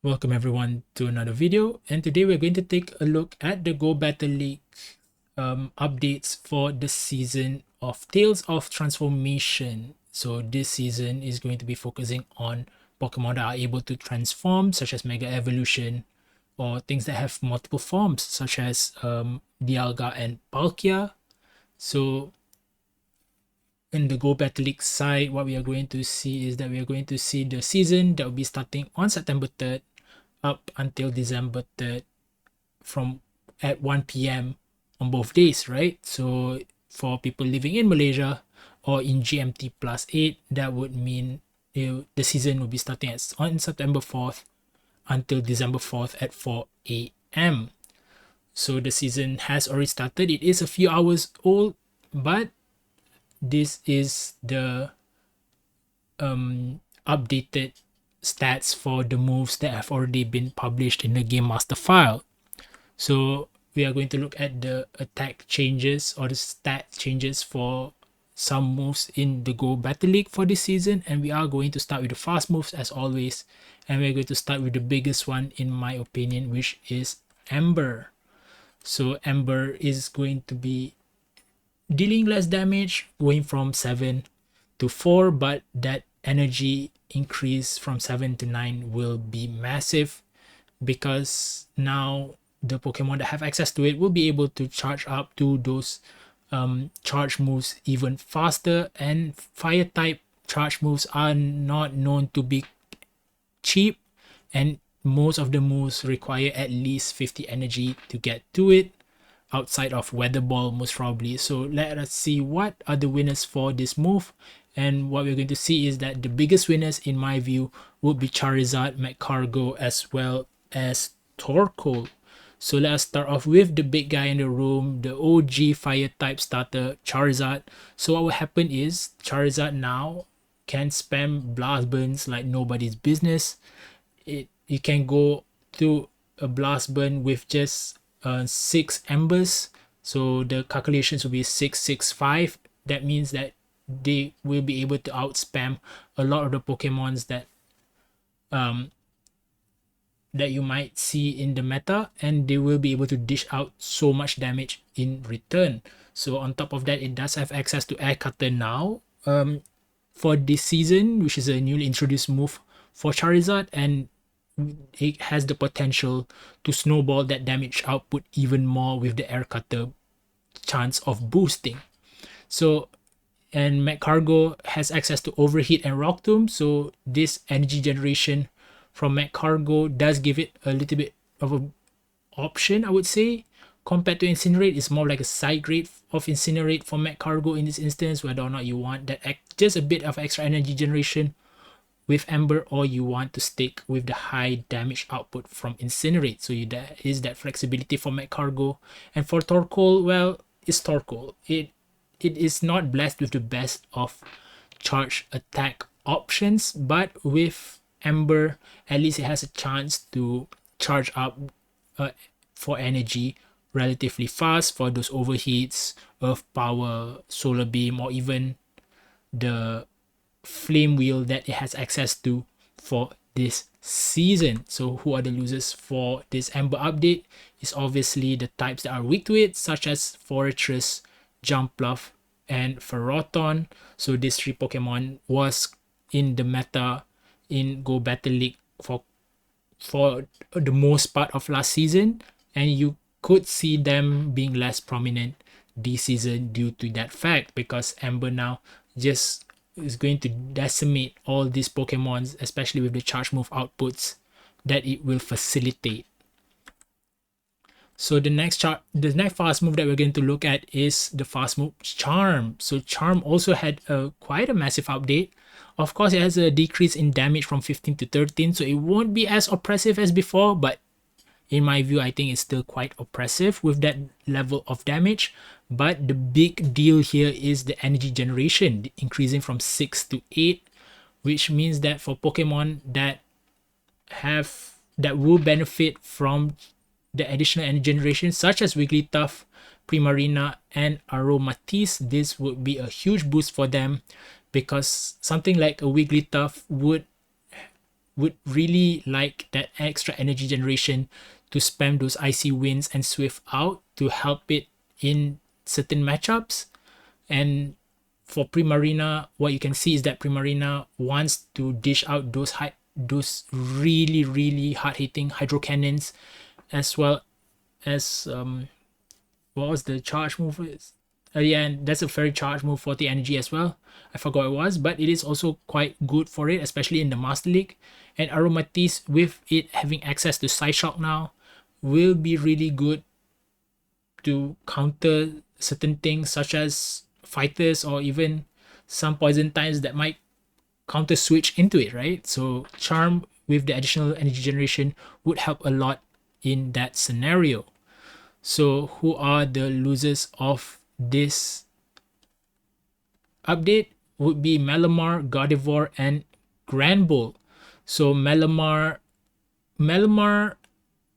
Welcome everyone to another video, and today we're going to take a look at the Go Battle League updates for the season of Tales of Transformation. So this season is going to be focusing on Pokemon that are able to transform, such as Mega Evolution, or things that have multiple forms, such as Dialga and Palkia. So in the Go Battle League side, what we are going to see is that we are going to see the season that will be starting on September 3rd up until December 3rd from at 1 p.m. on both days, right? So for people living in Malaysia or in GMT plus 8, that would mean the season will be starting on September 4th until December 4th at 4 a.m. So the season has already started. It is a few hours old, but this is the updated stats for the moves that have already been published in the game master file. So we are going to look at the attack changes or the stat changes for some moves in the Go Battle League for this season, and we are going to start with the fast moves as always, and we're going to start with the biggest one in my opinion, which is Ember. So Ember is going to be dealing less damage, going from 7 to 4, but that energy increase from 7 to 9 will be massive because now the Pokemon that have access to it will be able to charge up to those charge moves even faster, and fire type charge moves are not known to be cheap, and most of the moves require at least 50 energy to get to it, outside of Weather Ball most probably. So let us see what are the winners for this move. And what we're going to see is that the biggest winners in my view would be Charizard, Magcargo, as well as Torkoal. So let us start off with the big guy in the room, the OG fire type starter, Charizard. So what will happen is Charizard now can spam blast burns like nobody's business. You can go to a blast burn with just 6 embers. So the calculations will be 665. That means that they will be able to outspam a lot of the Pokemons that you might see in the meta, and they will be able to dish out so much damage in return. So on top of that, it does have access to Air Cutter now for this season, which is a newly introduced move for Charizard, and it has the potential to snowball that damage output even more with the Air Cutter chance of boosting. So, and Magcargo has access to Overheat and Rock Tomb, so this energy generation from Magcargo does give it a little bit of an option, I would say. Compared to Incinerate, it's more like a side grade of Incinerate for Magcargo in this instance, whether or not you want that just a bit of extra energy generation with Ember, or you want to stick with the high damage output from Incinerate. So there is that flexibility for Magcargo. And for Torkoal, well, it's Torkoal. It is not blessed with the best of charge attack options, but with Ember, at least it has a chance to charge up for energy relatively fast for those overheats, Earth Power, Solar Beam, or even the Flame Wheel that it has access to for this season. So who are the losers for this Ember update? Is obviously the types that are weak to it, such as Forretress, Jumpluff, and Ferrothorn. So these 3 Pokemon was in the meta in Go Battle League for the most part of last season, and you could see them being less prominent this season due to that fact, because Ember now just is going to decimate all these Pokemons, especially with the charge move outputs that it will facilitate. So the next fast move that we're going to look at is the fast move Charm. So Charm also had quite a massive update. Of course, it has a decrease in damage from 15 to 13, so it won't be as oppressive as before, but in my view, I think it's still quite oppressive with that level of damage. But the big deal here is the energy generation increasing from 6 to 8, which means that for Pokemon that will benefit from the additional energy generation, such as Wigglytuff, Primarina, and Aromatisse, this would be a huge boost for them, because something like a Wigglytuff would would really like that extra energy generation to spam those icy winds and swift out to help it in certain matchups. And for Primarina, what you can see is that Primarina wants to dish out those really really hard hitting hydro cannons, as well as what was the charge move is? Yeah, and that's a very charge move for the energy as well. I forgot what it was, but it is also quite good for it, especially in the Master League. And Aromatisse, with it having access to Side Shock now, will be really good to counter certain things such as fighters or even some poison types that might counter switch into it, right? So Charm with the additional energy generation would help a lot in that scenario. So who are the losers of this update? Would be Malamar, Gardevoir, and Granbull. So Malamar,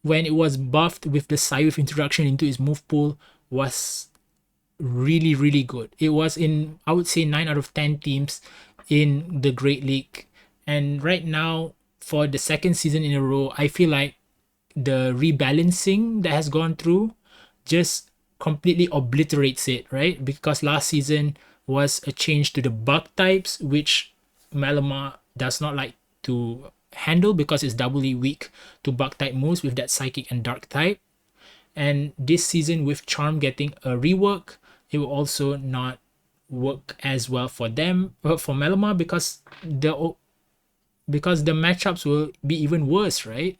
when it was buffed with the Psywave introduction into its move pool, was really really good. It was in, I would say, 9 out of 10 teams in the Great League. And right now, for the second season in a row, I feel like the rebalancing that has gone through just completely obliterates it, right? Because last season was a change to the bug types, which Malamar does not like to handle because it's doubly weak to bug type moves with that psychic and dark type. And this season, with Charm getting a rework, it will also not work as well for them, for Malamar, because the matchups will be even worse, right?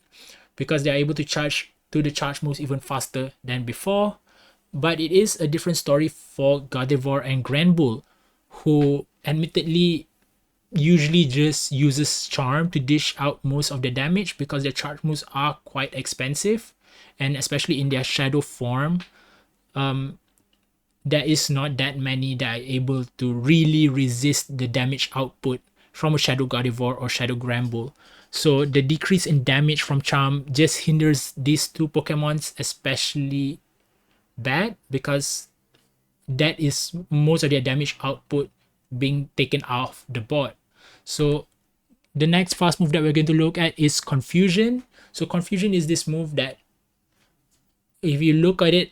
Because they're able to charge to the charge moves even faster than before. But it is a different story for Gardevoir and Granbull, who admittedly usually just uses Charm to dish out most of the damage because their charge moves are quite expensive, and especially in their shadow form, there is not that many that are able to really resist the damage output from a Shadow Gardevoir or Shadow Granbull. So the decrease in damage from Charm just hinders these two Pokemons especially bad, because that is most of their damage output being taken off the board. So the next fast move that we're going to look at is Confusion. So Confusion is this move that, if you look at it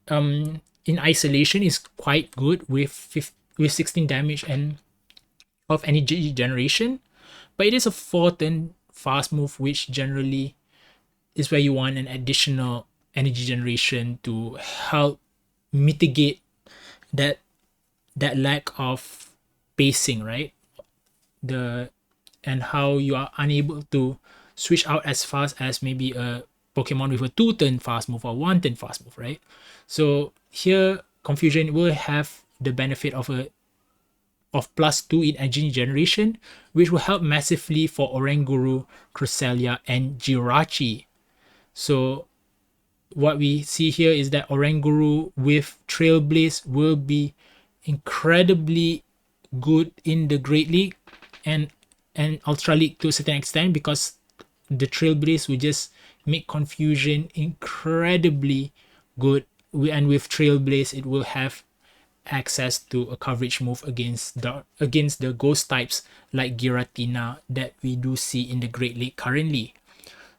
in isolation, is quite good with 16 damage and of energy generation, but it is a 4-turn fast move, which generally is where you want an additional energy generation to help mitigate that lack of pacing, right? And how you are unable to switch out as fast as maybe a Pokemon with a 2-turn fast move or 1-turn fast move, right? So here Confusion will have the benefit of +2 in energy generation, which will help massively for Oranguru, Cresselia, and Jirachi. So what we see here is that Oranguru with Trailblaze will be incredibly good in the Great League and Ultra League to a certain extent, because the Trailblaze will just make Confusion incredibly good, and with Trailblaze it will have access to a coverage move against the ghost types like Giratina that we do see in the Great League currently.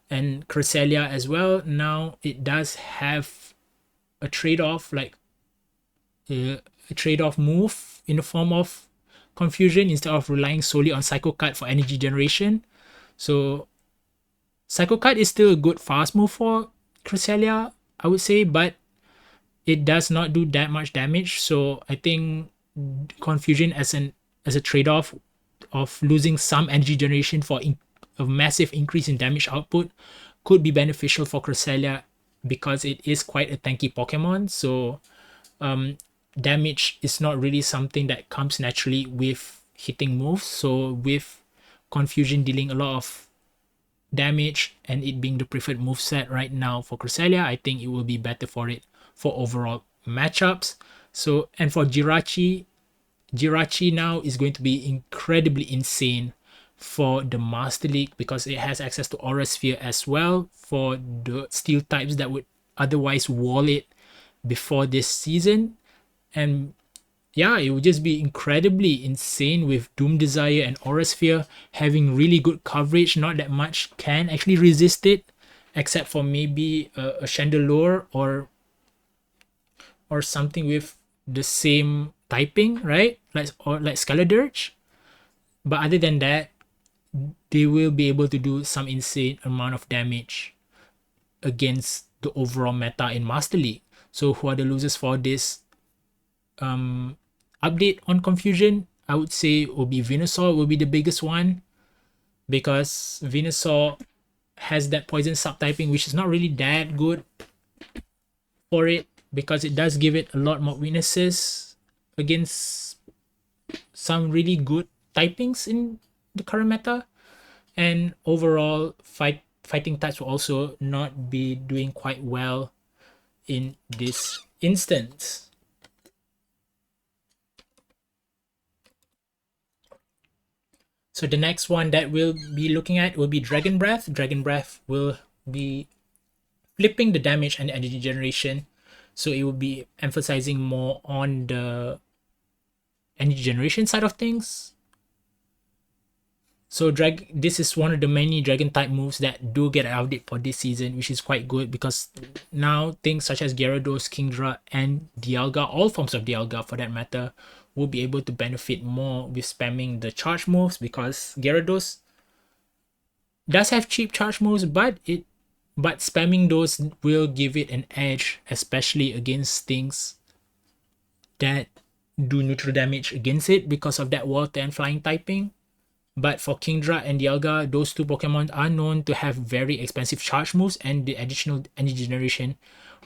And Cresselia as well, now it does have a trade-off, like a trade-off move in the form of Confusion instead of relying solely on Psycho Cut for energy generation. So Psycho Cut is still a good fast move for Cresselia, I would say, but it does not do that much damage. So I think Confusion as a trade-off of losing some energy generation for a massive increase in damage output could be beneficial for Cresselia, because it is quite a tanky Pokemon. So damage is not really something that comes naturally with hitting moves. So with Confusion dealing a lot of damage and it being the preferred moveset right now for Cresselia, I think it will be better for it for overall matchups. So, and for Jirachi now is going to be incredibly insane for the Master League, because it has access to Aura Sphere as well for the steel types that would otherwise wall it before this season. And yeah, it would just be incredibly insane with Doom Desire and Aura Sphere having really good coverage. Not that much can actually resist it, except for maybe a Chandelure or something with the same typing, right? Like Skeledirge. But other than that, they will be able to do some insane amount of damage against the overall meta in Master League. So who are the losers for this update on Confusion? I would say will be Venusaur will be the biggest one, because Venusaur has that poison subtyping, which is not really that good for it, because it does give it a lot more weaknesses against some really good typings in the current meta. And overall, fighting types will also not be doing quite well in this instance. So the next one that we'll be looking at will be Dragon Breath. Dragon Breath will be flipping the damage and energy generation. So it will be emphasizing more on the energy generation side of things. So this is one of the many dragon type moves that do get an update for this season, which is quite good, because now things such as Gyarados, Kingdra, and Dialga, all forms of Dialga for that matter, will be able to benefit more with spamming the charge moves, because Gyarados does have cheap charge moves, but spamming those will give it an edge, especially against things that do neutral damage against it because of that water and flying typing. But for Kingdra and Dialga, those two Pokemon are known to have very expensive charge moves, and the additional energy generation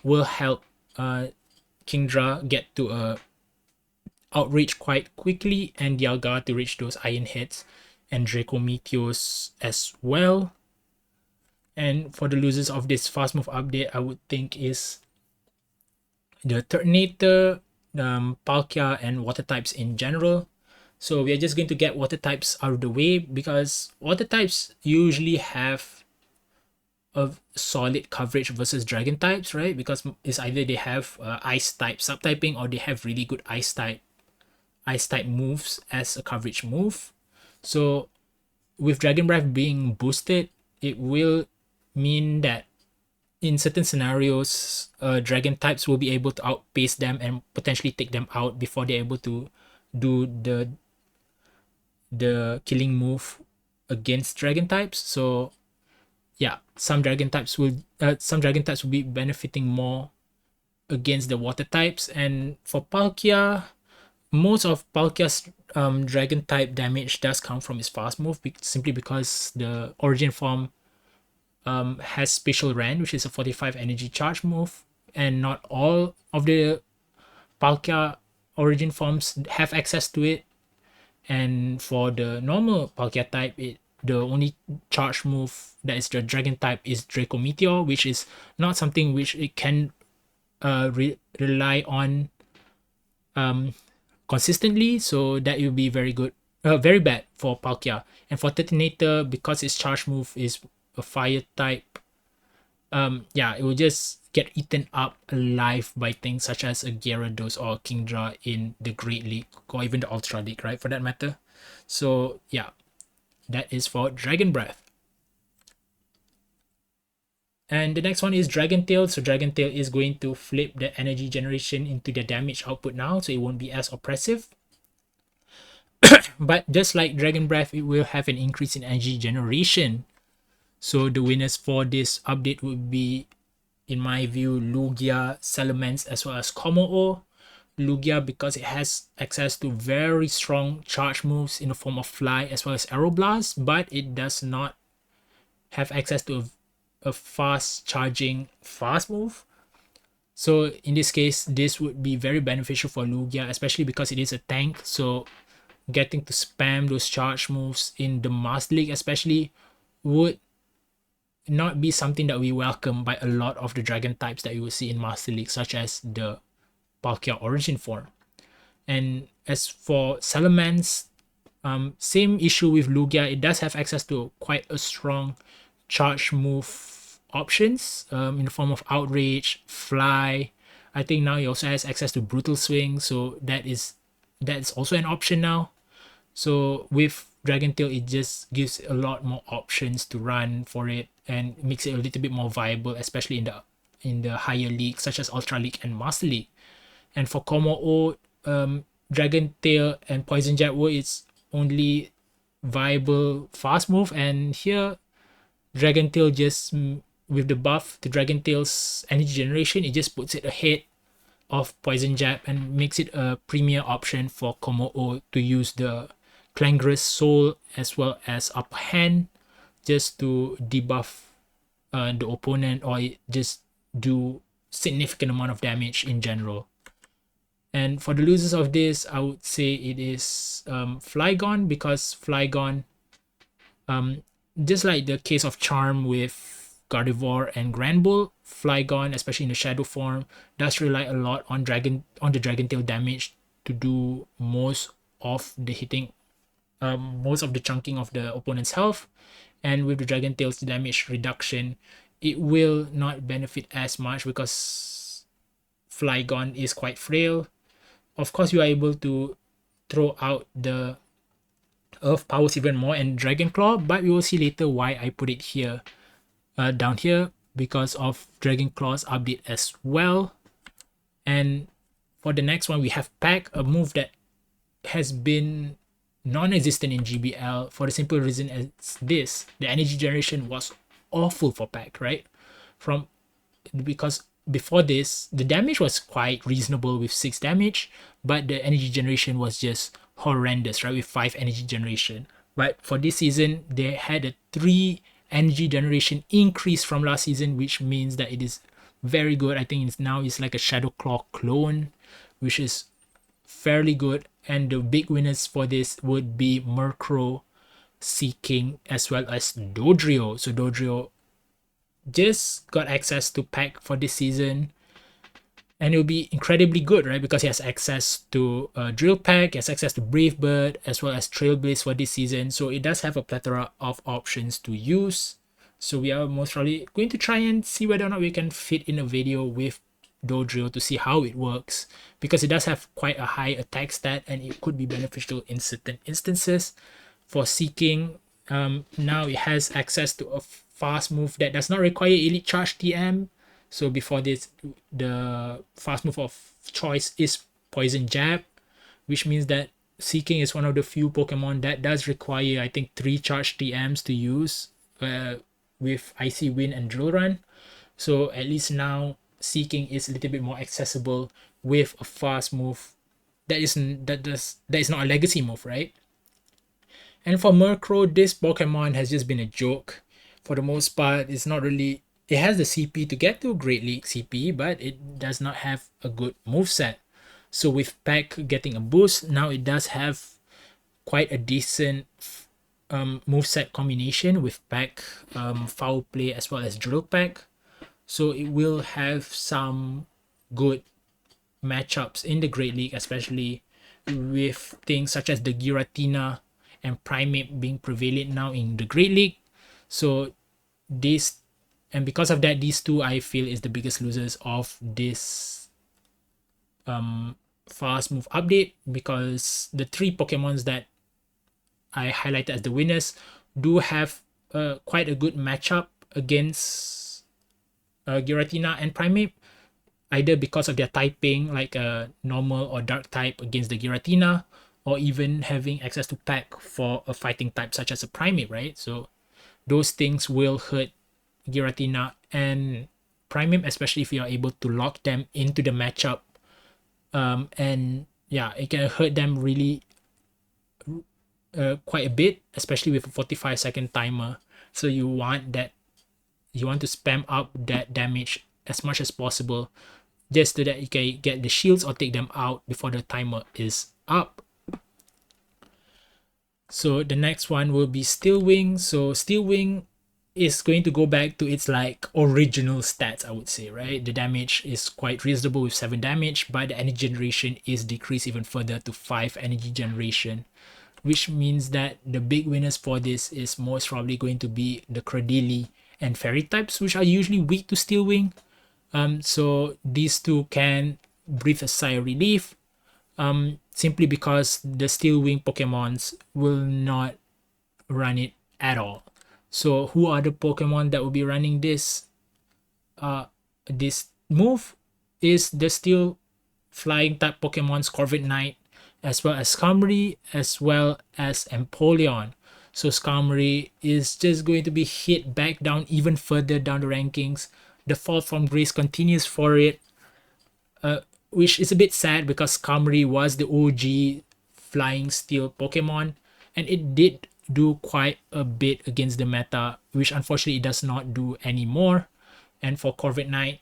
will help Kingdra get to a outreach quite quickly, and Dialga to reach those iron hits, and Draco Meteos as well. And for the losers of this fast move update, I would think is the Turtonator, Palkia, and water types in general. So we are just going to get water types out of the way, because water types usually have a solid coverage versus dragon types, right? Because it's either they have ice type subtyping, or they have really good ice type moves as a coverage move. So with Dragon Breath being boosted, it will mean that in certain scenarios, dragon types will be able to outpace them and potentially take them out before they're able to do the killing move against dragon types. So yeah, some dragon types will be benefiting more against the water types. And for Palkia, most of Palkia's dragon type damage does come from its fast move, simply because the origin form has Spatial Rend, which is a 45 energy charge move, and not all of the Palkia origin forms have access to it. And for the normal Palkia type, the only charge move that is the dragon type is Draco Meteor, which is not something which it can rely on consistently. So that will be very bad for Palkia. And for Turtonator, because its charge move is a fire type, it will just get eaten up alive by things such as a Gyarados or Kingdra in the Great League, or even the Ultra League, right, for that matter. So yeah, that is for Dragon Breath. And the next one is Dragon Tail. So Dragon Tail is going to flip the energy generation into the damage output now, so it won't be as oppressive. But just like Dragon Breath, it will have an increase in energy generation. So the winners for this update would be, in my view, Lugia, Salamence, as well as Kommo-o. Lugia, because it has access to very strong charge moves in the form of Fly as well as Aeroblast, but it does not have access to a fast charging fast move. So in this case, this would be very beneficial for Lugia, especially because it is a tank. So getting to spam those charge moves in the Master League especially would not be something that we welcome by a lot of the dragon types that you will see in Master League, such as the Palkia origin form. And as for Salamence, same issue with Lugia. It does have access to quite a strong charge move options in the form of Outrage, Fly. I think now he also has access to Brutal Swing, so that is that's also an option now. So with Dragon Tail, it just gives a lot more options to run for it and makes it a little bit more viable, especially in the higher leagues such as Ultra League and Master League. And for Como O, Dragon Tail and Poison Jab were its only viable fast move, and here Dragon Tail just with the buff to Dragon Tail's energy generation, it just puts it ahead of Poison Jab and makes it a premier option for Como O to use the Clangorous Soul as well as Upper Hand just to debuff the opponent or just do significant amount of damage in general. And for the losers of this, I would say it is Flygon, because Flygon, just like the case of Charm with Gardevoir and Granbull, Flygon, especially in the Shadow form, does rely a lot on the Dragon Tail damage to do most of the hitting, most of the chunking of the opponent's health. And with the Dragon Tail's damage reduction, it will not benefit as much because Flygon is quite frail. Of course, you are able to throw out the Earth powers even more and Dragon Claw, but we will see later why I put it here, down here, because of Dragon Claw's update as well. And for the next one, we have Pack, a move that has been non-existent in GBL for the simple reason as this: the energy generation was awful for Pack, right? Because before this, the damage was quite reasonable with 6 damage, but the energy generation was just horrendous, right? With 5 energy generation. But for this season, they had a 3 energy generation increase from last season, which means that it is very good. I think it's like a Shadow Claw clone, which is fairly good. And the big winners for this would be Murkrow, Seaking, as well as Dodrio. So Dodrio just got access to Pack for this season, and it'll be incredibly good, right? Because he has access to Drill Pack, he has access to Brave Bird, as well as Trailblaze for this season. So it does have a plethora of options to use. So we are most probably going to try and see whether or not we can fit in a video with Dodrio to see how it works, because it does have quite a high attack stat and it could be beneficial in certain instances. For Seeking, now it has access to a fast move that does not require Elite Charge TM. So before this, the fast move of choice is Poison Jab, which means that Seeking is one of the few Pokemon that does require, I think, 3 charge TMs to use with Icy Wind and Drill Run. So at least now Seeking is a little bit more accessible with a fast move that is not a legacy move, right? And for Murkrow, this Pokemon has just been a joke. For the most part, it's not really... It has the CP to get to Great League CP, but it does not have a good moveset. So with Pack getting a boost, now it does have quite a decent moveset combination with Pack, Foul Play, as well as Drill Pack. So it will have some good matchups in the Great League, especially with things such as the Giratina and Primeape being prevalent now in the Great League. So this, and because of that, these two I feel is the biggest losers of this fast move update, because the 3 Pokemons that I highlighted as the winners do have quite a good matchup against Giratina and Primeape, either because of their typing, like a normal or dark type against the Giratina, or even having access to Pack for a fighting type such as a Primeape, right? So those things will hurt Giratina and Primeape, especially if you are able to lock them into the matchup. And yeah, it can hurt them really quite a bit, especially with a 45-second timer. So you want to spam up that damage as much as possible, just so that you can get the shields or take them out before the timer is up. So the next one will be Steel Wing. So Steel Wing is going to go back to its like original stats, I would say, right? The damage is quite reasonable with 7 damage, but the energy generation is decreased even further to 5 energy generation, which means that the big winners for this is most probably going to be the Cradily and Fairy types, which are usually weak to Steel Wing. So these two can breathe a sigh of relief. simply because the Steel Wing Pokemons will not run it at all. So who are the Pokemon that will be running this move is the Steel Flying type Pokemon's Corviknight, as well as Skarmory, as well as Empoleon. So Skarmory is just going to be hit back down even further down the rankings. The fall from grace continues for it, which is a bit sad because Skarmory was the OG flying steel Pokemon, and it did do quite a bit against the meta, which unfortunately it does not do anymore. And for Corviknight,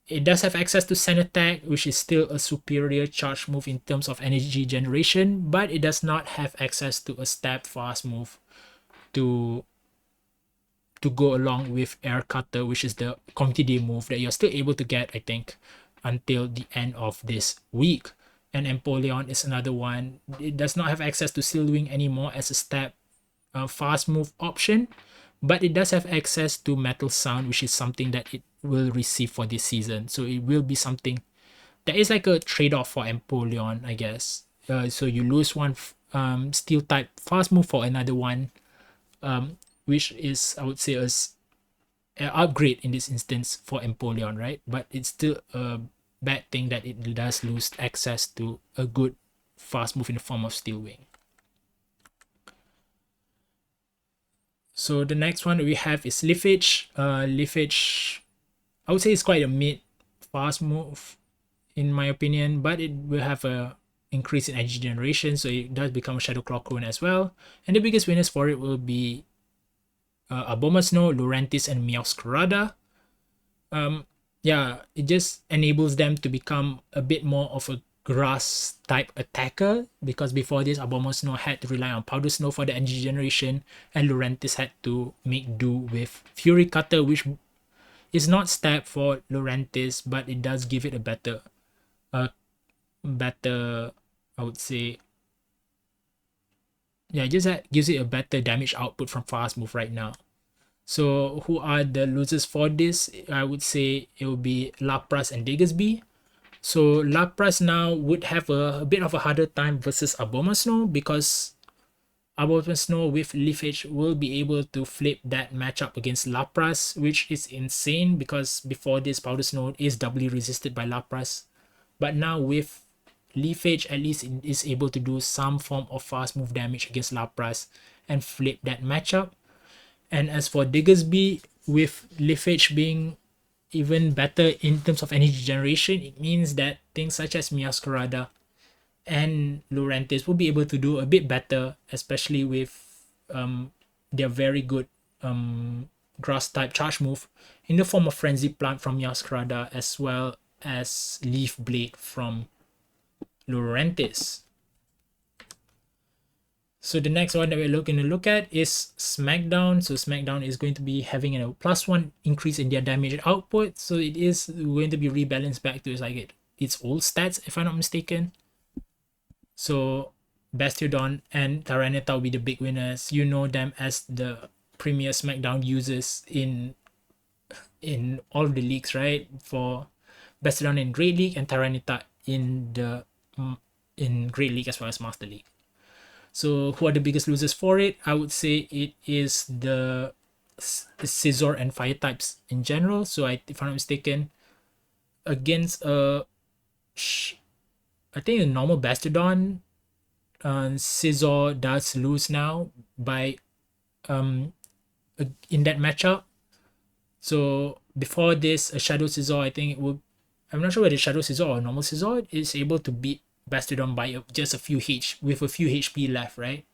it does have access to Sand Attack, which is still a superior charge move in terms of energy generation, but it does not have access to a Stab Fast move to go along with Air Cutter, which is the Community Day move that you're still able to get, I think, until the end of this week. And Empoleon is another one. It does not have access to Steel Wing anymore as a Stab fast move option, but it does have access to Metal Sound, which is something that it will receive for this season. So it will be something that is like a trade-off for Empoleon, I guess. So you lose one steel type fast move for another one, which is, I would say, an upgrade in this instance for Empoleon, right? But it's still a bad thing that it does lose access to a good fast move in the form of Steel Wing. So the next one we have is Leafage. Leafage, I would say it's quite a mid fast move in my opinion, but it will have a increase in energy generation, so it does become a Shadow Claw clone as well. And the biggest winners for it will be Abomasnow, Lurantis, and Meowscarada. Yeah, it just enables them to become a bit more of a grass type attacker, because before this Abomasnow had to rely on Powder Snow for the energy generation, and Lurantis had to make do with Fury Cutter, which is not stab for Lurantis, but it does give it a better I would say, yeah, just that gives it a better damage output from fast move right now. So who are the losers for this? I would say it will be Lapras and Diggersby. So Lapras now would have a bit of a harder time versus Abomasnow, because Abomasnow with Leafage will be able to flip that matchup against Lapras, which is insane because before this Powder Snow is doubly resisted by Lapras. But now with Leafage, at least it is able to do some form of fast move damage against Lapras and flip that matchup. And as for Diggersby, with Leafage being even better in terms of energy generation, it means that things such as Meowscarada and Lurantis will be able to do a bit better, especially with their very good grass type charge move in the form of Frenzy Plant from Meowscarada, as well as Leaf Blade from Lurantis. So the next one that we're looking to look at is Smackdown. So Smackdown is going to be having a +1 increase in their damage output. So it is going to be rebalanced back to its old stats, if I'm not mistaken. So Bastiodon and Tyranitar will be the big winners. You know them as the premier Smackdown users in all of the leagues, right? For Bastiodon in Great League and Tyranitar in Great League as well as Master League. So who are the biggest losers for it? I would say it is the Scizor and Fire types in general. So if I'm not mistaken, against I think a normal Bastiodon, Scizor does lose now by in that matchup. So before this, a Shadow Scizor, I think it would. I'm not sure whether Shadow Scizor or normal Scizor is able to beat Bastiodon by just a few HP left, right?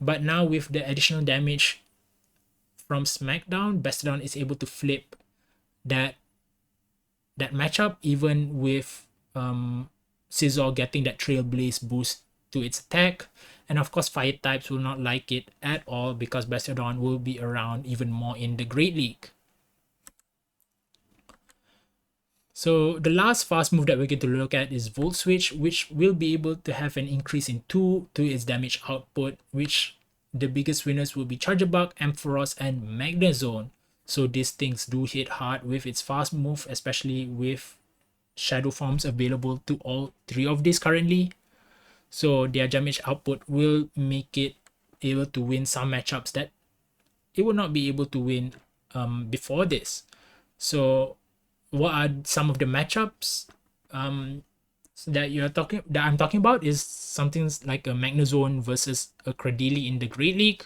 But now with the additional damage from Smackdown, Bastiodon is able to flip that matchup, even with Scizor getting that Trailblaze boost to its attack. And of course, Fire types will not like it at all because Bastiodon will be around even more in the Great League. So the last fast move that we're going to look at is Volt Switch, which will be able to have an increase in 2 to its damage output, which the biggest winners will be Charjabug, Ampharos, and Magnezone. So these things do hit hard with its fast move, especially with shadow forms available to all three of these currently. So their damage output will make it able to win some matchups that it would not be able to win before this. So what are some of the matchups that I'm talking about is something like a Magnezone versus a Cradily in the Great League.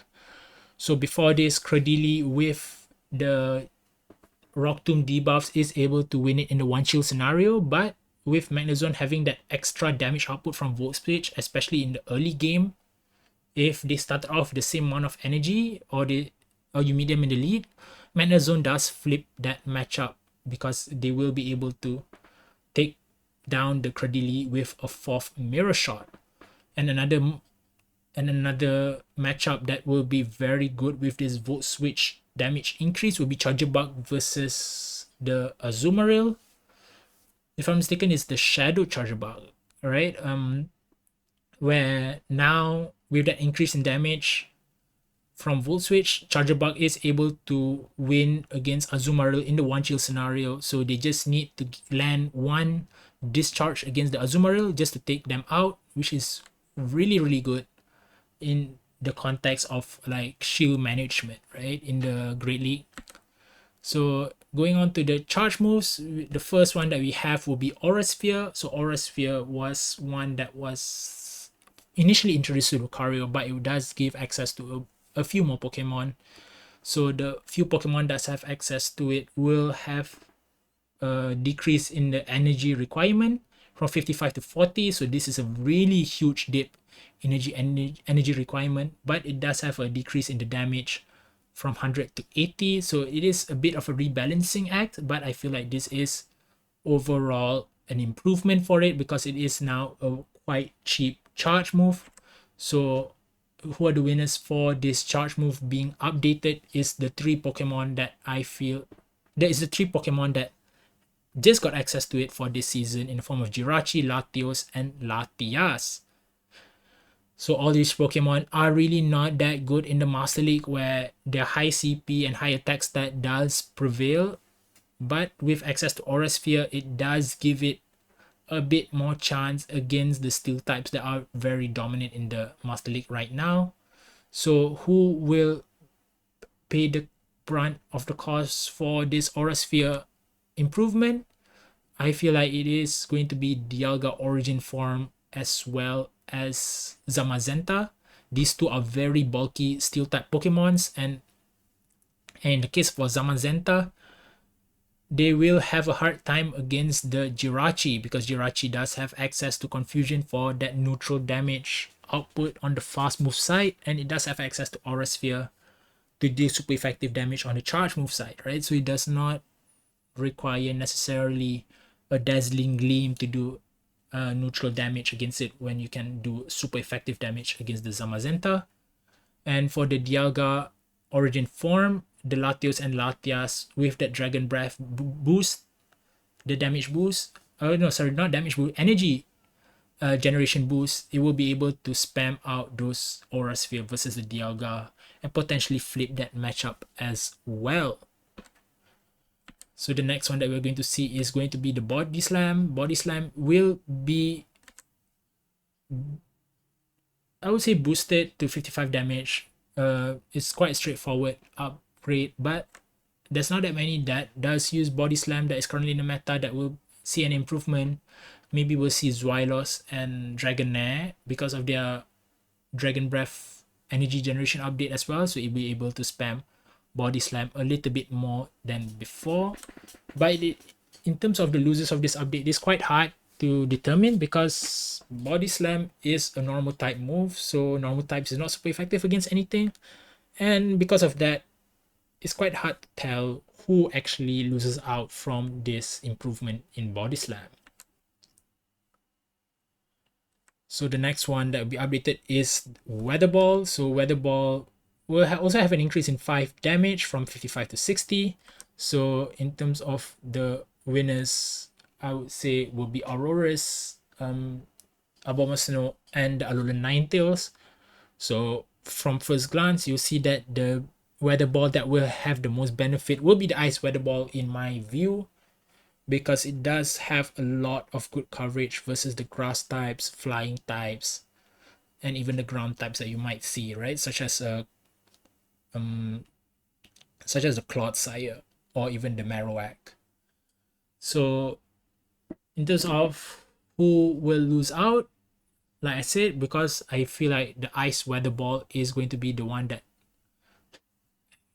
So before this, Cradily with the Rock Tomb debuffs is able to win it in the one shield scenario, but with Magnezone having that extra damage output from Volt Switch, especially in the early game, if they start off the same amount of energy or you meet them in the lead, Magnezone does flip that matchup because they will be able to take down the Cradily with a fourth mirror shot. And another matchup that will be very good with this Volt Switch damage increase will be Charger Bug versus the Azumarill. If I'm mistaken, it's the Shadow Charger Bug, right? Where now with that increase in damage from Volt Switch, Charger Bug is able to win against Azumarill in the one shield scenario. So they just need to land one discharge against the Azumarill just to take them out, which is really, really good in the context of like shield management, right? In the Great League. So going on to the charge moves, the first one that we have will be Aura Sphere. So Aura Sphere was one that was initially introduced to Lucario, but it does give access to a few more Pokemon. So the few Pokemon that have access to it will have a decrease in the energy requirement from 55 to 40. So this is a really huge dip in energy requirement, but it does have a decrease in the damage from 100 to 80. So it is a bit of a rebalancing act, but I feel like this is overall an improvement for it because it is now a quite cheap charge move. So who are the winners for this charge move being updated is the three Pokemon that I feel that is the three Pokemon that just got access to it for this season in the form of Jirachi, Latios, and Latias. So all these Pokemon are really not that good in the Master League where their high CP and high attack stat does prevail. But with access to Aura Sphere, it does give it a bit more chance against the steel types that are very dominant in the Master League right now. So who will pay the brunt of the cost for this Aura Sphere improvement? I feel like it is going to be Dialga Origin form as well as Zamazenta. These two are very bulky steel type Pokemons, and in the case for Zamazenta, they will have a hard time against the Jirachi because Jirachi does have access to Confusion for that neutral damage output on the fast move side, and it does have access to Aura Sphere to deal super effective damage on the charge move side, right? So it does not require necessarily a Dazzling Gleam to do neutral damage against it when you can do super effective damage against the Zamazenta. And for the Dialga Origin form, the Latios and Latias with that Dragon Breath boost, the damage boost, no, sorry, not damage boost, energy generation boost, it will be able to spam out those Aura Sphere versus the Dialga and potentially flip that matchup as well. So the next one that we're going to see is going to be the Body Slam. Body Slam will be, I would say, boosted to 55 damage. It's quite straightforward upgrade, but there's not that many that does use Body Slam that is currently in the meta that will see an improvement. Maybe we'll see Zweilos and Dragonair because of their Dragon Breath energy generation update as well. So it'll be able to spam Body Slam a little bit more than before. But in terms of the losers of this update, it's quite hard to determine because Body Slam is a normal type move, so normal types is not super effective against anything, and because of that, it's quite hard to tell who actually loses out from this improvement in Body Slam. So the next one that will be updated is Weather Ball. So Weather Ball will also have an increase in 5 damage from 55 to 60. So in terms of the winners, I would say will be Aurora's, Abomasnow, and the Alolan Ninetales. So from first glance, you'll see that the Weather Ball that will have the most benefit will be the Ice Weather Ball in my view. because it does have a lot of good coverage versus the grass types, flying types, and even the ground types that you might see, right? Um such as the Clodsire or even the Marowak. So in terms of who will lose out, like I said, because I feel like the Ice Weather Ball is going to be the one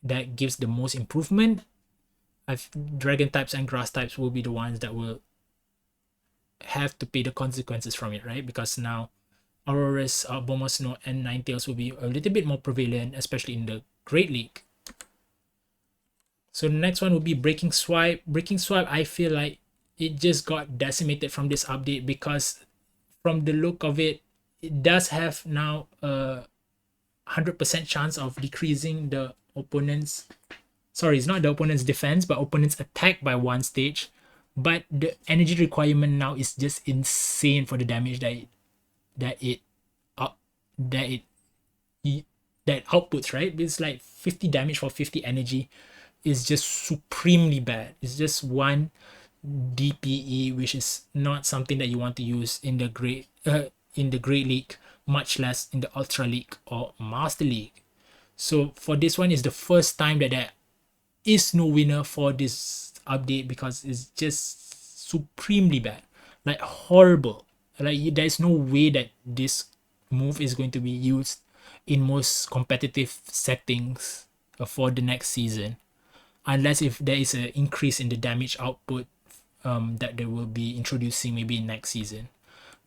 that gives the most improvement. Dragon types and grass types will be the ones that will have to pay the consequences from it, right? Because now Auroras, Bombosno, and Ninetales will be a little bit more prevalent, especially in the Great League. So the next one will be Breaking Swipe. Breaking Swipe, I feel like it just got decimated from this update because from the look of it, it does have now a 100% chance of decreasing the opponent's, sorry, it's not the opponent's defense, but opponent's attack by one stage. But the energy requirement now is just insane for the damage that it uh, that it that outputs, right? It's like 50 damage for 50 energy is just supremely bad. It's just one DPE, which is not something that you want to use in the Great League, much less in the Ultra League or Master League. So for this one, is the first time that there is no winner for this update because it's just supremely bad, like horrible. Like there's no way that this move is going to be used in most competitive settings for the next season, unless if there is an increase in the damage output that they will be introducing maybe next season.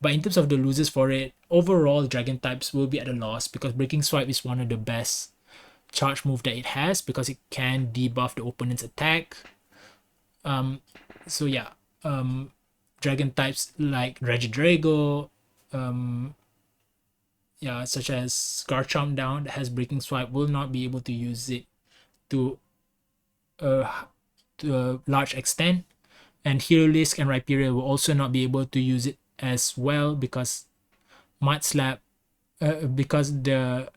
But in terms of the losers for it, overall dragon types will be at a loss because Breaking Swipe is one of the best charge move that it has because it can debuff the opponent's attack. So yeah, dragon types like Regidrago, yeah, such as Garchomp down that has Breaking Swipe will not be able to use it to a, to a large extent, and Heliolisk and Rhyperior will also not be able to use it as well because Mud Slap, because the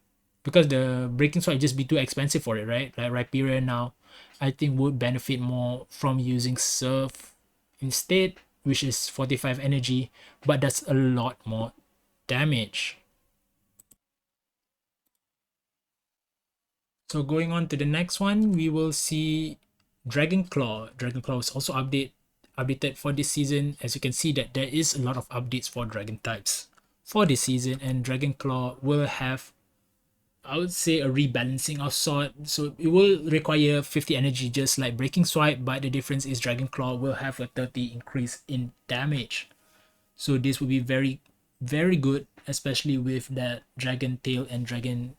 Breaking Swipe just be too expensive for it, right? Like Rhyperior now, I think would benefit more from using Surf instead, which is 45 energy, but that's a lot more damage. So going on to the next one, we will see Dragon Claw. Dragon Claw is also updated for this season. As you can see that there is a lot of updates for Dragon types for this season, and Dragon Claw will have, I would say, a rebalancing of sort. So it will require 50 energy just like Breaking Swipe, but the difference is Dragon Claw will have a 30 increase in damage. So this will be very, very good, especially with that Dragon Tail and Dragon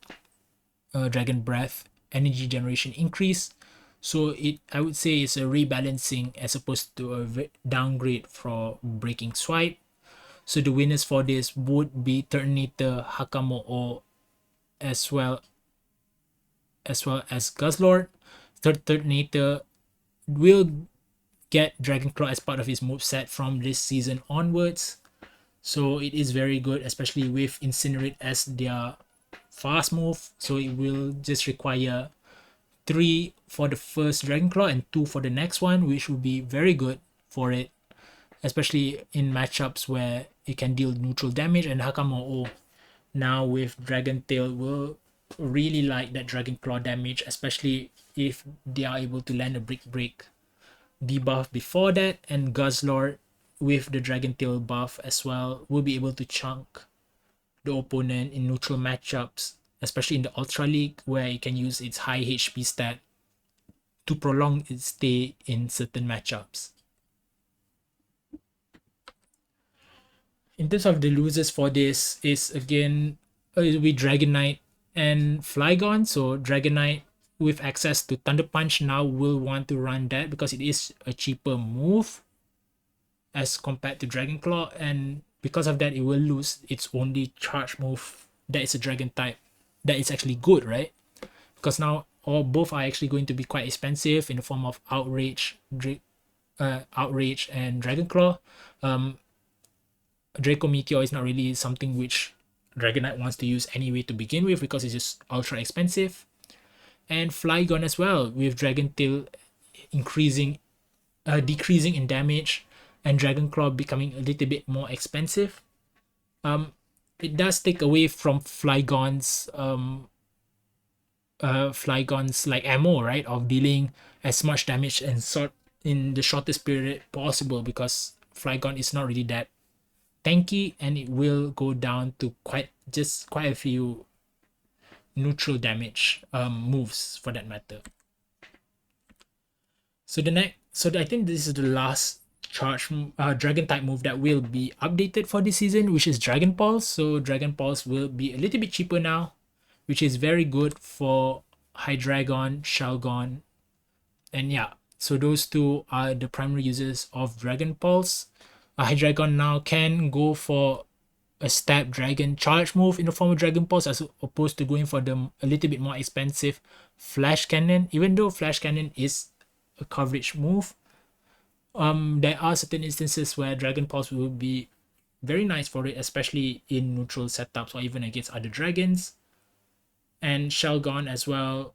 Breath energy generation increase. So I would say it's a rebalancing as opposed to a downgrade for Breaking Swipe. So the winners for this would be Turtonator, Hakamo-o, as well as Guzzlord. Turtonator will get Dragon Claw as part of his moveset from this season onwards. So it is very good, especially with Incinerate as their fast move. So it will just require 3 for the first Dragon Claw and 2 for the next one, which will be very good for it, especially in matchups where it can deal neutral damage. And Hakamo-o now with Dragon Tail will really like that Dragon Claw damage, especially if they are able to land a break debuff before that, and Guzzlord with the Dragon Tail buff as well will be able to chunk the opponent in neutral matchups, especially in the Ultra League where it can use its high HP stat to prolong its stay in certain matchups. In terms of the losers for this is again it'll be Dragonite and Flygon. So Dragonite with access to Thunder Punch now will want to run that because it is a cheaper move as compared to Dragon Claw, and because of that it will lose its only charge move that is a dragon type that is actually good, right? Because now all both are actually going to be quite expensive in the form of Outrage and Dragon Claw. Draco Meteor is not really something which Dragonite wants to use anyway to begin with because it's just ultra expensive. And Flygon as well, with Dragon Tail increasing decreasing in damage and Dragon Claw becoming a little bit more expensive. It does take away from Flygon's like ammo, right, of dealing as much damage and sort in the shortest period possible, because Flygon is not really that tanky and it will go down to quite a few neutral damage moves for that matter. So I think this is the last charge dragon type move that will be updated for this season, which is Dragon Pulse. So Dragon Pulse will be a little bit cheaper now, which is very good for Hydreigon, Shelgon, and yeah. So those two are the primary users of Dragon Pulse. Hydreigon now can go for a stab dragon charge move in the form of Dragon Pulse, as opposed to going for the a little bit more expensive Flash Cannon. Even though Flash Cannon is a coverage move, there are certain instances where Dragon Pulse will be very nice for it, especially in neutral setups or even against other dragons. And Shelgon as well.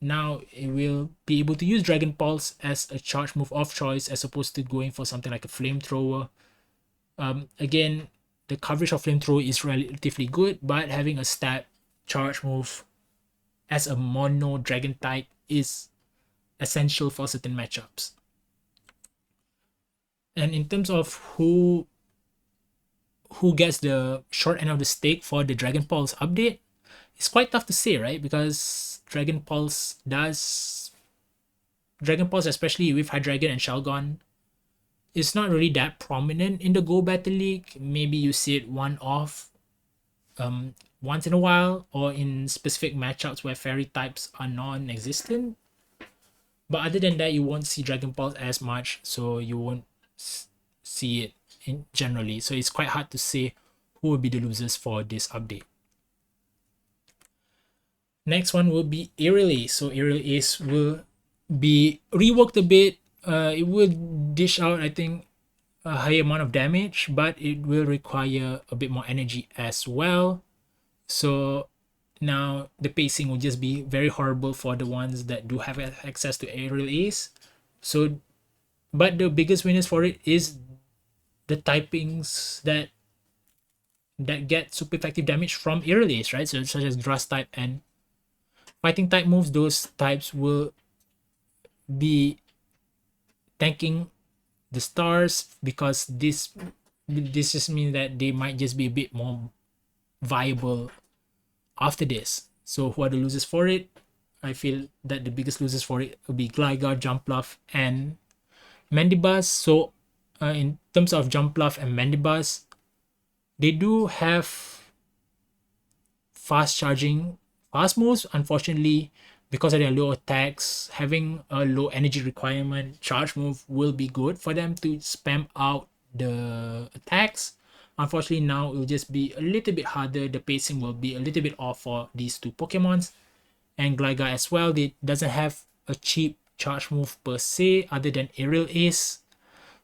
Now it will be able to use Dragon Pulse as a charge move of choice, as opposed to going for something like a Flamethrower. Again, the coverage of Flamethrower is relatively good, but having a stab charge move as a mono dragon type is essential for certain matchups. And in terms of who gets the short end of the stick for the Dragon Pulse update, it's quite tough to say, right? Because Dragon Pulse, especially with Hydreigon and Shelgon, is not really that prominent in the Go Battle League. Maybe you see it once in a while, or in specific matchups where fairy types are non-existent. But other than that, you won't see Dragon Pulse as much, so you won't see it in generally. So it's quite hard to say who will be the losers for this update. Next one will be Aerial Ace. So Aerial Ace will be reworked a bit. It will dish out, I think, a higher amount of damage, but it will require a bit more energy as well. So now the pacing will just be very horrible for the ones that do have access to Aerial Ace. So, but the biggest winners for it is the typings that get super effective damage from Aerial Ace, right? So such as Grass type and Fighting type moves. Those types will be tanking the stars, because this just means that they might just be a bit more viable after this. So who are the losers for it? I feel that the biggest losers for it will be Gligar, Jumpluff, and Mandibuzz. So in terms of Jumpluff and Mandibuzz, they do have fast moves. Unfortunately, because of their low attacks, having a low energy requirement charge move will be good for them to spam out the attacks. Unfortunately, now it will just be a little bit harder. The pacing will be a little bit off for these two Pokemons. And Gligar as well, it doesn't have a cheap charge move per se other than Aerial Ace.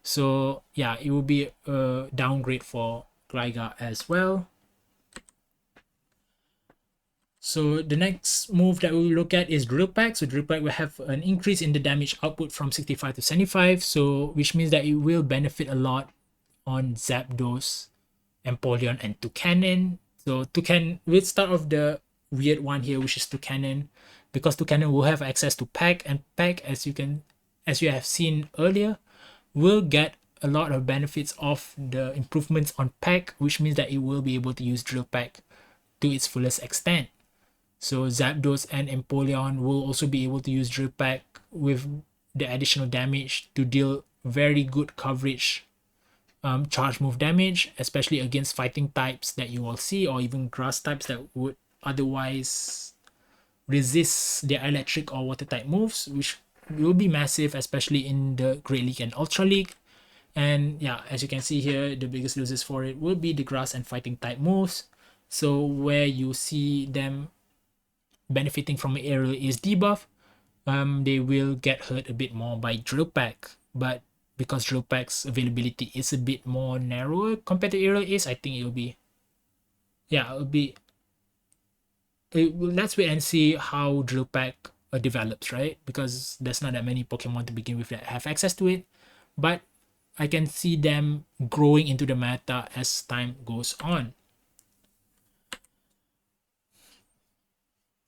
So yeah, it will be a downgrade for Gligar as well. So the next move that we will look at is Drill Peck. So Drill Peck will have an increase in the damage output from 65 to 75, so which means that it will benefit a lot on Zapdos, Empoleon, and Toucannon. So we'll start off the weird one here, which is Toucannon, because Toucannon will have access to Peck, and Peck, as you have seen earlier, will get a lot of benefits of the improvements on Peck, which means that it will be able to use Drill Peck to its fullest extent. So Zapdos and Empoleon will also be able to use Drill Peck with the additional damage to deal very good coverage charge move damage, especially against fighting types that you will see, or even grass types that would otherwise resist their electric or water type moves, which will be massive, especially in the Great League and Ultra League. And yeah, as you can see here, the biggest losers for it will be the grass and fighting type moves. So where you see them benefiting from Aerial Ace debuff, they will get hurt a bit more by Drill Peck. But because Drill Peck's availability is a bit more narrower compared to Aerial Ace, I think it will be, let's wait and see how Drill Peck develops, right? Because there's not that many Pokemon to begin with that have access to it. But I can see them growing into the meta as time goes on.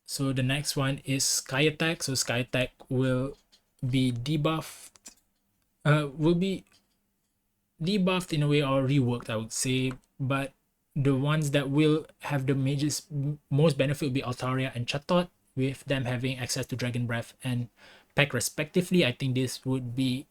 So the next one is Sky Attack. So Sky Attack will be debuffed. Will be debuffed in a way or reworked, I would say. But the ones that will have the most benefit will be Altaria and Chatot, with them having access to Dragon Breath and Peck respectively. I think this would be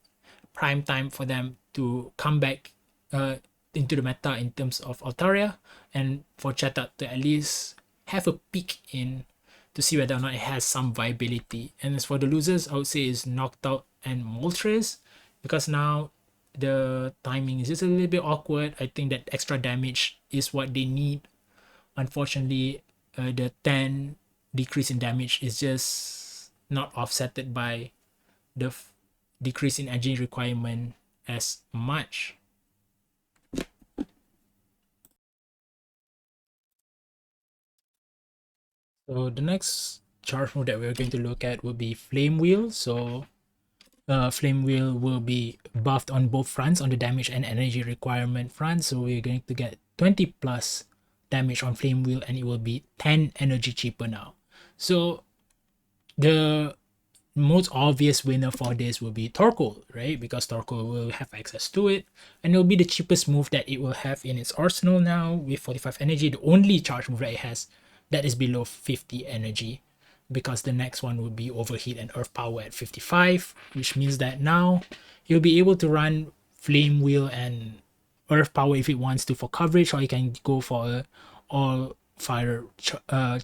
prime time for them to come back into the meta in terms of Altaria, and for Chatot to at least have a peek in to see whether or not it has some viability. And as for the losers, I would say is Knocked Out and Moltres, because now the timing is just a little bit awkward. I think that extra damage is what they need. Unfortunately, the 10 decrease in damage is just not offsetted by the decrease in energy requirement as much. So the next charge move that we're going to look at will be Flame Wheel. So Flame Wheel will be buffed on both fronts, on the damage and energy requirement front. So we're going to get 20 plus damage on Flame Wheel, and it will be 10 energy cheaper now. So the most obvious winner for this will be Torkoal, right? Because Torkoal will have access to it, and it'll be the cheapest move that it will have in its arsenal now with 45 energy. The only charge move that it has that is below 50 energy, because the next one will be Overheat and Earth Power at 55, which means that now you'll be able to run Flame Wheel and Earth Power if it wants to for coverage, or you can go for a all fire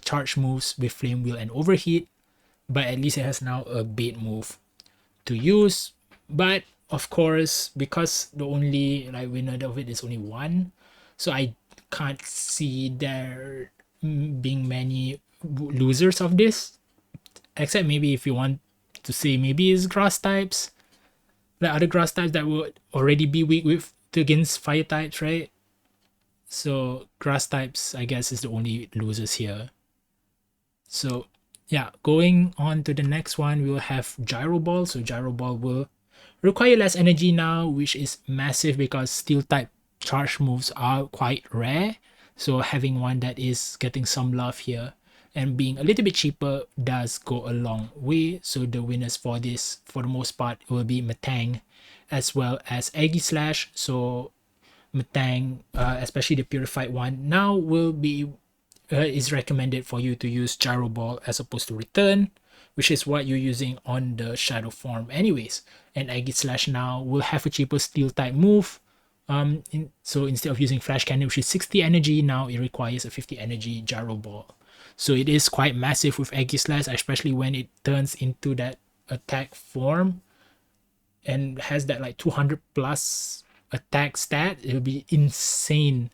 charge moves with Flame Wheel and Overheat. But at least it has now a bait move to use. But of course, because the only winner of it is only one, so I can't see there being many losers of this, except maybe if you want to say maybe it's grass types, the other grass types that would already be weak with against fire types, right? So grass types, I guess, is the only losers here. So yeah, going on to the next one, we will have Gyro Ball. So Gyro Ball will require less energy now, which is massive because steel type charge moves are quite rare. So having one that is getting some love here and being a little bit cheaper does go a long way. So the winners for this, for the most part, will be Metang as well as Aegislash. So Metang, especially the purified one, now will be is recommended for you to use Gyro Ball as opposed to Return, which is what you're using on the Shadow form anyways. And Aegislash now will have a cheaper Steel type move. So instead of using Flash Cannon, which is 60 energy, now it requires a 50 energy Gyro Ball. So it is quite massive with Aegislash, especially when it turns into that attack form and has that like 200 plus attack stat. It'll be insane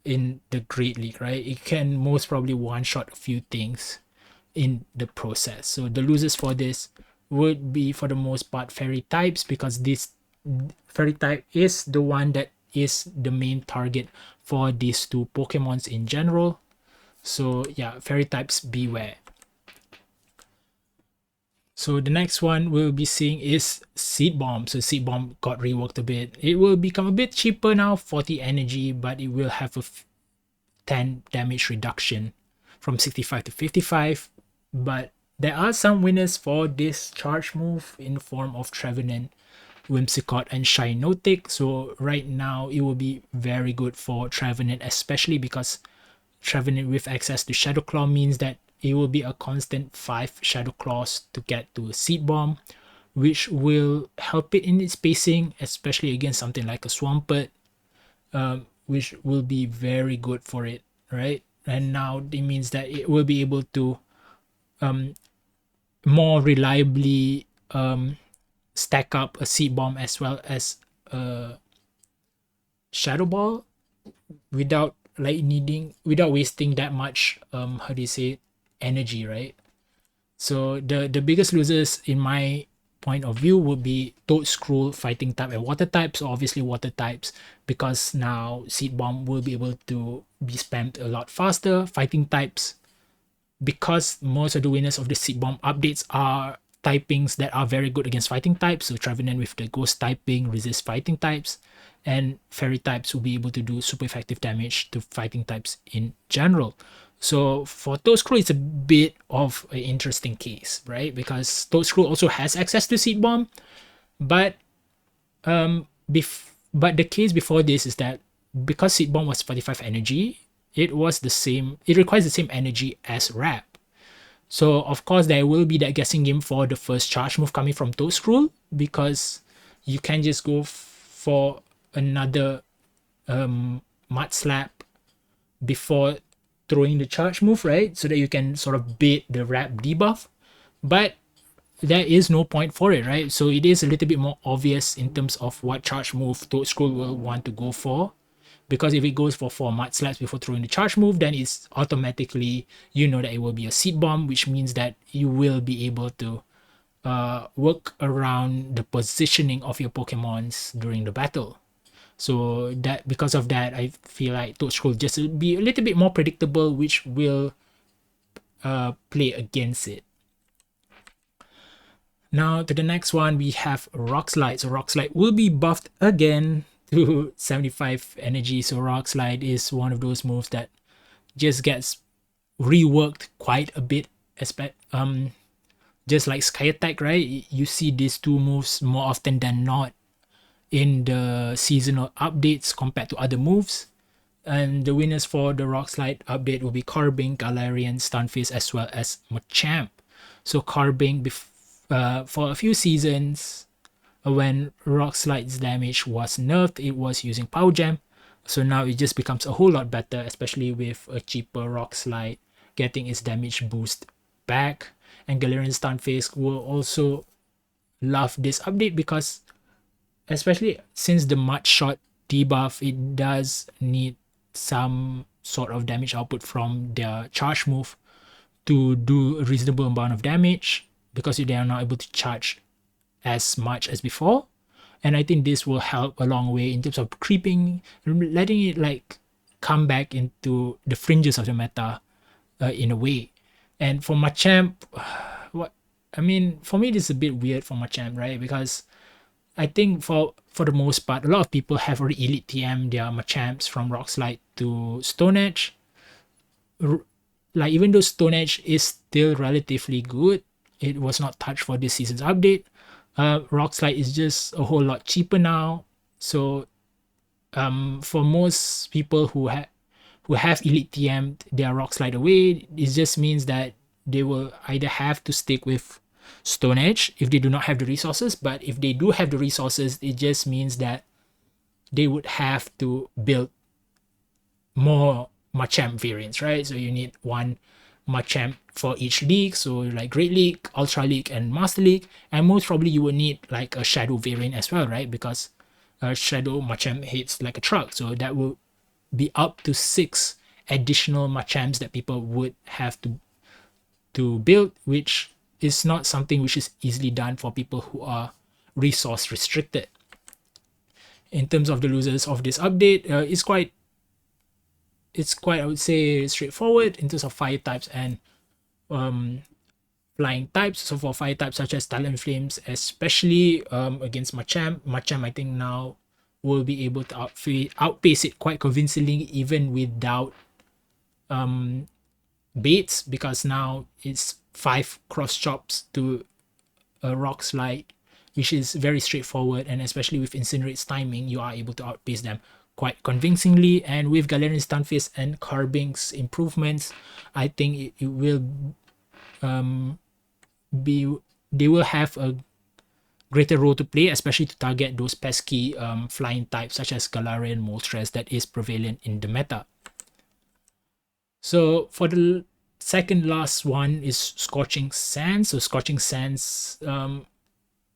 in the Great League, right? It can most probably one-shot a few things in the process. So the losers for this would be, for the most part, Fairy types, because this Fairy type is the one that is the main target for these two Pokemons in general. So yeah, Fairy types beware. So the next one we'll be seeing is Seed Bomb. So Seed Bomb got reworked a bit. It will become a bit cheaper now, 40 energy, but it will have a 10 damage reduction from 65 to 55. But there are some winners for this charge move in the form of Trevenant, Whimsicott, and Shinotic. So right now it will be very good for Trevenant, especially because Trevenant with access to Shadow Claw means that it will be a constant 5 Shadow Claws to get to a Seed Bomb, which will help it in its spacing, especially against something like a Swampert, which will be very good for it, right? And now it means that it will be able to more reliably stack up a Seed Bomb as well as a Shadow Ball without wasting that much how do you say, energy, right? So the biggest losers in my point of view would be Toadstool, Fighting type, and Water types. So obviously Water types, because now Seed Bomb will be able to be spammed a lot faster. Fighting types, because most of the winners of the seed bomb updates are typings that are very good against fighting types. So Trevenant with the ghost typing resist fighting types, and fairy types will be able to do super effective damage to fighting types in general. So for Toadscrew, it's a bit of an interesting case, right? Because Toadscrew also has access to seed bomb, but but the case before this is that because seed bomb was 45 energy, it was the same. It requires the same energy as wrap. So of course there will be that guessing game for the first charge move coming from Toadscrew, because you can just go for another mud slap before throwing the charge move, right? So that you can sort of bait the wrap debuff. But there is no point for it, right? So it is a little bit more obvious in terms of what charge move Toadscrew will want to go for. Because if it goes for 4 mud slaps before throwing the charge move, then it's automatically, you know, that it will be a seed bomb, which means that you will be able to work around the positioning of your Pokemons during the battle. So that because of that, I feel like Toadscrew just be a little bit more predictable, which will play against it. Now to the next one, we have Rock Slide. So Rock Slide will be buffed again to 75 energy. So Rock Slide is one of those moves that just gets reworked quite a bit. Just like Sky Attack, right? You see these two moves more often than not in the seasonal updates compared to other moves. And the winners for the Rock Slide update will be Carbink, Galarian, Stunfisk, as well as Machamp. So Carbink, for a few seasons, when Rock Slide's damage was nerfed, it was using Power Gem. So now it just becomes a whole lot better, especially with a cheaper Rock Slide getting its damage boost back. And Galarian Stunfisk will also love this update because, especially since the Mud Shot debuff, it does need some sort of damage output from their charge move to do a reasonable amount of damage, because they are not able to charge as much as before. And I think this will help a long way in terms of creeping, letting it like come back into the fringes of the meta in a way. And for Machamp, for me this is a bit weird for Machamp, right? Because I think for the most part, a lot of people have already Elite TM their Machamps from Rock Slide to Stone Edge. Like, even though Stone Edge is still relatively good, it was not touched for this season's update. Rock Slide is just a whole lot cheaper now. So for most people who have Elite TM'd their Rock Slide away, it just means that they will either have to stick with Stone Edge if they do not have the resources. But if they do have the resources, it just means that they would have to build more Machamp variants, right? So you need one Machamp for each league. So like Great League, Ultra League, and Master League. And most probably you would need like a Shadow variant as well, right? Because Shadow Machamp hits like a truck. So that will be up to 6 additional Machamps that people would have to build, which is not something which is easily done for people who are resource restricted. In terms of the losers of this update, it's quite, I would say, straightforward in terms of fire types and flying types. So for fire types such as Talonflames, especially against Machamp, I think now will be able to outpace it quite convincingly, even without baits, because now it's 5 cross chops to a Rock Slide, which is very straightforward. And especially with Incinerate's timing, you are able to outpace them quite convincingly. And with Galarian Stunfisk and Carbink's improvements, I think it will they will have a greater role to play, especially to target those pesky flying types such as Galarian Moltres that is prevalent in the meta. So for the second last one is Scorching Sands. So Scorching Sands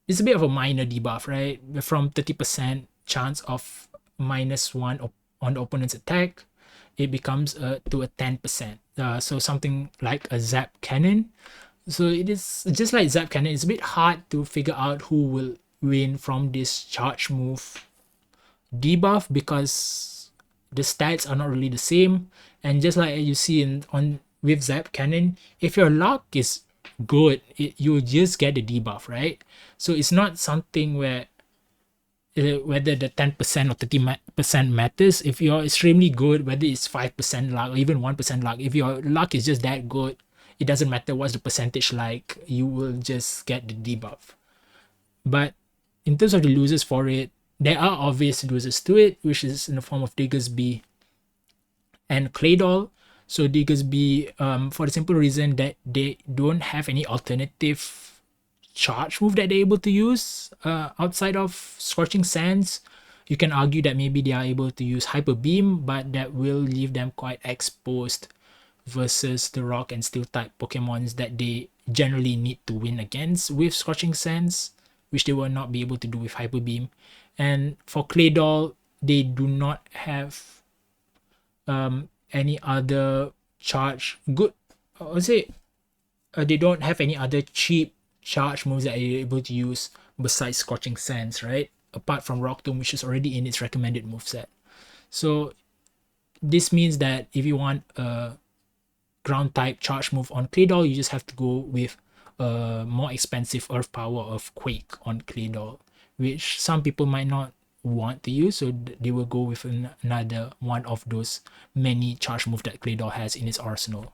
is a bit of a minor debuff, right? From 30% chance of -1 on the opponent's attack, it becomes to a 10%. So something like a Zap Cannon. So it is just like Zap Cannon. It's a bit hard to figure out who will win from this charge move debuff, because the stats are not really the same. And just like you see with Zap Cannon, if your luck is good, you'll just get the debuff, right? So it's not something where whether the 10% or 30% matters. If you're extremely good, whether it's 5% luck or even 1% luck, if your luck is just that good, it doesn't matter what's the percentage like, you will just get the debuff. But in terms of the losers for it, there are obvious losers to it, which is in the form of Diggersby and Claydol. So Diggersby, for the simple reason that they don't have any alternative charge move that they're able to use outside of Scorching Sands. You can argue that maybe they are able to use Hyper Beam, but that will leave them quite exposed versus the Rock and Steel type Pokemons that they generally need to win against with Scorching Sands, which they will not be able to do with Hyper Beam. And for Claydol, they do not have any other charge good. I would say they don't have any other cheap charge moves that you're able to use besides Scorching Sands, right? Apart from Rock Tomb, which is already in its recommended moveset. So this means that if you want a ground type charge move on Claydol, you just have to go with a more expensive Earth Power of Quake on Claydol, which some people might not want to use, so they will go with another one of those many charge moves that Claydol has in its arsenal.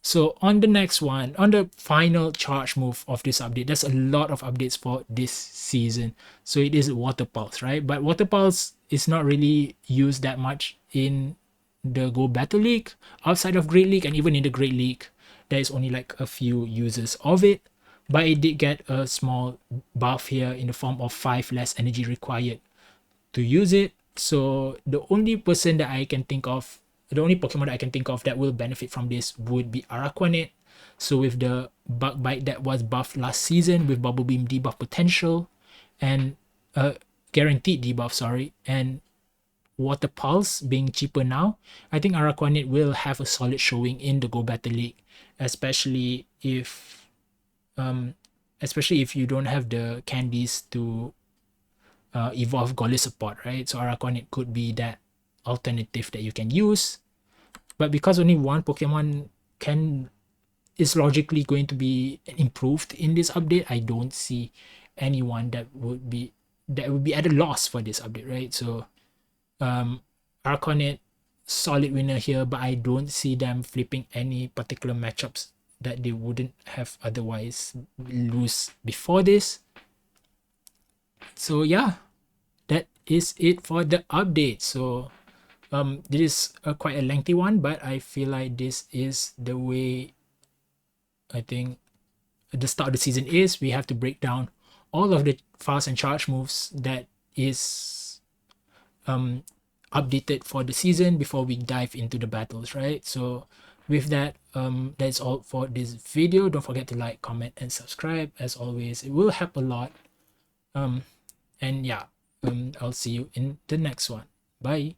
So on the next one, on the final charge move of this update, there's a lot of updates for this season. So it is Water Pulse, right? But Water Pulse is not really used that much in the Go Battle League. Outside of Great League and even in the Great League, there is only like a few users of it. But it did get a small buff here in the form of 5 less energy required to use it. So the only person that I can think of, the only Pokemon that I can think of that will benefit from this would be Araquanid. So with the Bug Bite that was buffed last season with Bubble Beam debuff potential and guaranteed debuff, sorry, and Water Pulse being cheaper now, I think Araquanid will have a solid showing in the Go Battle League, especially if you don't have the candies to evolve Golly support, right? So Araquanid could be that alternative that you can use. But because only one Pokemon is logically going to be improved in this update, I don't see anyone that would be at a loss for this update, right? So Araquanid, solid winner here, but I don't see them flipping any particular matchups that they wouldn't have otherwise lose before this. So yeah, that is it for the update. So this is quite a lengthy one, but I feel like this is the way I think the start of the season is. We have to break down all of the fast and charge moves that is updated for the season before we dive into the battles, right? So with that, that's all for this video. Don't forget to like, comment, and subscribe. As always, it will help a lot. And yeah, I'll see you in the next one. Bye.